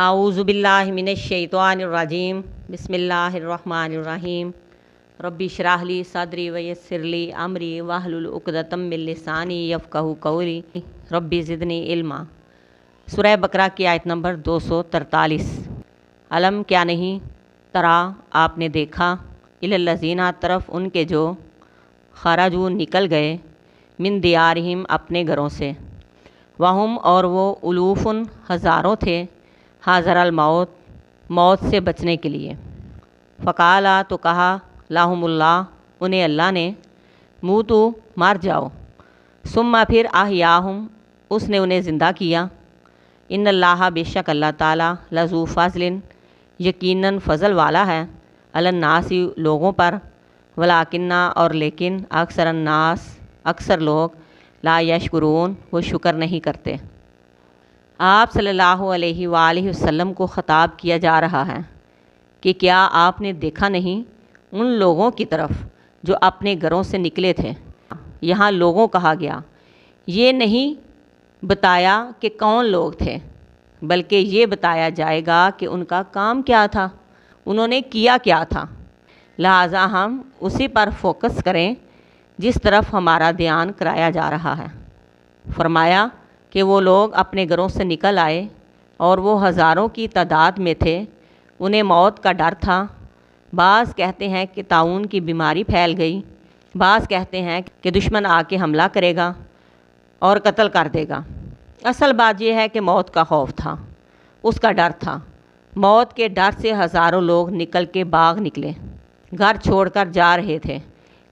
اعوذ باللہ من الشیطان الرجیم بسم اللہ الرحمن الرحیم ربی اشرح لی صدری ویسر لی امری واحلل عقدۃ من لسانی یفقہوا قولی ربی زدنی علما۔ سورہ بقرہ کی آیت نمبر 243۔ علم کیا نہیں ترا آپ نے دیکھا الی الذین طرف ان کے جو خرجوا نکل گئے من دیارہم اپنے گھروں سے، وہم اور وہ الوف ہزاروں تھے، حاضر الموت موت سے بچنے کے لیے۔ فقالا تو کہا لہم اللہ انہیں اللہ نے، موتو مر جاؤ، ثم پھر احیاہم اس نے انہیں زندہ کیا۔ ان اللہ بے شک اللہ تعالیٰ لذو فضل یقیناً فضل والا ہے، علی الناس لوگوں پر، ولیکنہ اور لیکن اکثر الناس اکثر لوگ لا یشکرون وہ شکر نہیں کرتے۔ آپ صلی اللہ علیہ وآلہ وسلم کو خطاب کیا جا رہا ہے کہ کیا آپ نے دیکھا نہیں ان لوگوں کی طرف جو اپنے گھروں سے نکلے تھے۔ یہاں لوگوں کہا گیا، یہ نہیں بتایا کہ کون لوگ تھے، بلکہ یہ بتایا جائے گا کہ ان کا کام کیا تھا، انہوں نے کیا کیا تھا۔ لہٰذا ہم اسی پر فوکس کریں جس طرف ہمارا دھیان کرایا جا رہا ہے۔ فرمایا کہ وہ لوگ اپنے گھروں سے نکل آئے اور وہ ہزاروں کی تعداد میں تھے، انہیں موت کا ڈر تھا۔ بعض کہتے ہیں کہ طاعون کی بیماری پھیل گئی، بعض کہتے ہیں کہ دشمن آ کے حملہ کرے گا اور قتل کر دے گا۔ اصل بات یہ ہے کہ موت کا خوف تھا، اس کا ڈر تھا۔ موت کے ڈر سے ہزاروں لوگ نکل کے باغ نکلے، گھر چھوڑ کر جا رہے تھے،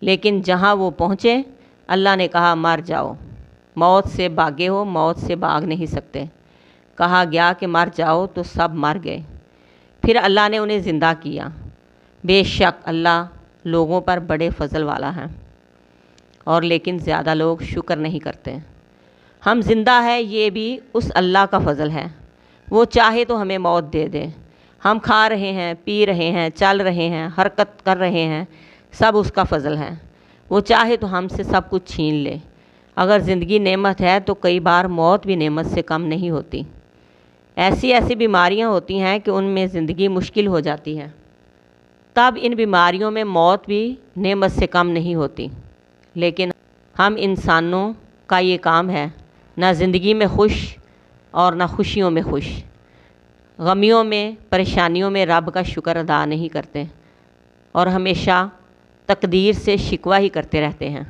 لیکن جہاں وہ پہنچے اللہ نے کہا مر جاؤ، موت سے بھاگے ہو، موت سے بھاگ نہیں سکتے۔ کہا گیا کہ مر جاؤ تو سب مر گئے۔ پھر اللہ نے انہیں زندہ کیا۔ بے شک اللہ لوگوں پر بڑے فضل والا ہے، اور لیکن زیادہ لوگ شکر نہیں کرتے۔ ہم زندہ ہے یہ بھی اس اللہ کا فضل ہے، وہ چاہے تو ہمیں موت دے دے۔ ہم کھا رہے ہیں، پی رہے ہیں، چل رہے ہیں، حرکت کر رہے ہیں، سب اس کا فضل ہے۔ وہ چاہے تو ہم سے سب کچھ چھین لے۔ اگر زندگی نعمت ہے تو کئی بار موت بھی نعمت سے کم نہیں ہوتی۔ ایسی بیماریاں ہوتی ہیں کہ ان میں زندگی مشکل ہو جاتی ہے، تب ان بیماریوں میں موت بھی نعمت سے کم نہیں ہوتی۔ لیکن ہم انسانوں کا یہ کام ہے، نہ زندگی میں خوش اور نہ خوشیوں میں خوش، غمیوں میں پریشانیوں میں رب کا شکر ادا نہیں کرتے، اور ہمیشہ تقدیر سے شکوہ ہی کرتے رہتے ہیں۔